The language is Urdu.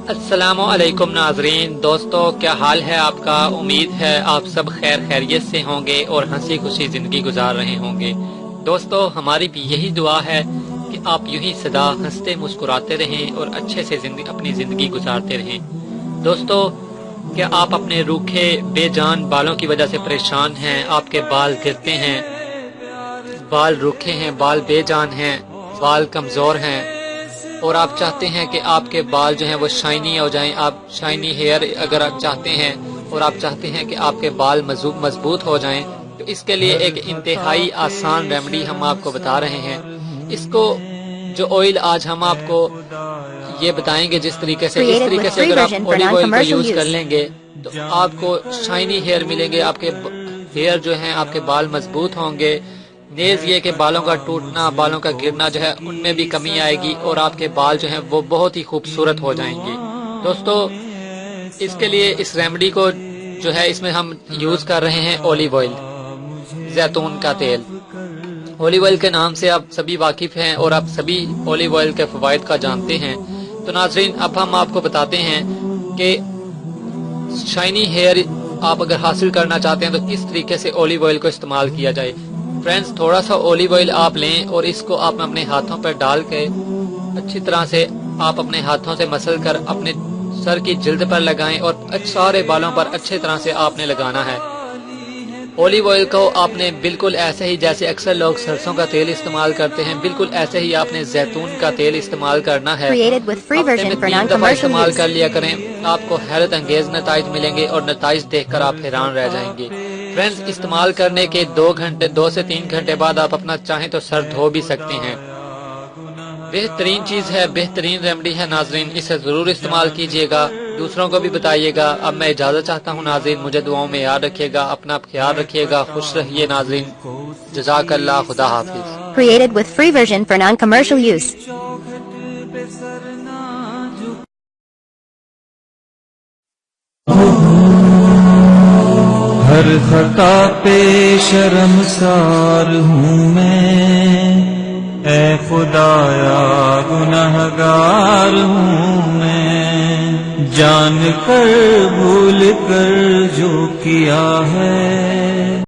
السلام علیکم ناظرین، دوستو کیا حال ہے آپ کا؟ امید ہے آپ سب خیر خیریت سے ہوں گے اور ہنسی خوشی زندگی گزار رہے ہوں گے۔ دوستو ہماری بھی یہی دعا ہے کہ آپ یوں ہی سدا ہنستے مسکراتے رہیں اور اچھے سے اپنی زندگی گزارتے رہیں۔ دوستو کیا آپ اپنے روکھے بے جان بالوں کی وجہ سے پریشان ہیں؟ آپ کے بال گرتے ہیں، بال روکھے ہیں، بال بے جان ہیں، بال کمزور ہیں اور آپ چاہتے ہیں کہ آپ کے بال جو ہیں وہ شائنی ہو جائیں، آپ شائنی ہیئر اگر آپ چاہتے ہیں اور آپ چاہتے ہیں کہ آپ کے بال مضبوط ہو جائیں، تو اس کے لیے ایک انتہائی آسان ریمیڈی ہم آپ کو بتا رہے ہیں۔ اس کو جو آئل آج ہم آپ کو یہ بتائیں گے جس طریقے سے، اس طریقے سے اگر آپ اولیو آئل کو یوز کر لیں گے تو آپ کو شائنی ہیئر ملیں گے، آپ کے ہیئر جو ہیں آپ کے بال مضبوط ہوں گے۔ نیز یہ کہ بالوں کا ٹوٹنا، بالوں کا گرنا جو ہے ان میں بھی کمی آئے گی اور آپ کے بال جو ہیں وہ بہت ہی خوبصورت ہو جائیں گے۔ دوستو اس کے لیے اس ریمیڈی کو جو ہے اس میں ہم یوز کر رہے ہیں اولیو آئل، زیتون کا تیل۔ اولیو آئل کے نام سے آپ سبھی واقف ہیں اور آپ سبھی اولیو آئل کے فوائد کا جانتے ہیں۔ تو ناظرین اب ہم آپ کو بتاتے ہیں کہ شائنی ہیئر آپ اگر حاصل کرنا چاہتے ہیں تو کس طریقے سے اولیو آئل کو استعمال کیا جائے۔ فرینڈز تھوڑا سا اولیو آئل آپ لیں اور اس کو آپ اپنے ہاتھوں پر ڈال کے اچھی طرح سے آپ اپنے ہاتھوں سے مسل کر اپنے سر کی جلد پر لگائیں اور سارے بالوں پر اچھی طرح سے آپ نے لگانا ہے۔ اولیو آئل کو آپ نے بالکل ایسے ہی جیسے اکثر لوگ سرسوں کا تیل استعمال کرتے ہیں، بالکل ایسے ہی آپ نے زیتون کا تیل استعمال کرنا ہے۔ ہفتے میں 3 دفعہ استعمال کر لیا کریں، آپ کو حیرت انگیز نتائج ملیں گے اور نتائج دیکھ کر آپ حیران رہ جائیں گے۔ فرینڈز استعمال کرنے کے 2 سے 3 گھنٹے بعد آپ اپنا چاہیں تو سر دھو بھی سکتے ہیں۔ بہترین چیز ہے، بہترین ریمیڈی ہے ناظرین، اسے ضرور استعمال کیجئے گا، دوسروں کو بھی بتائیے گا۔ اب میں اجازت چاہتا ہوں ناظرین، مجھے دعاؤں میں یاد رکھیے گا، اپنا خیال رکھیے گا، خوش رہیے ناظرین۔ جزاک اللہ، خدا حافظ۔ Created with free version for non-commercial use. ہر خطا پہ شرمسار ہوں میں، اے خدایا گنہگار ہوں میں، جان کر بھول کر جو کیا ہے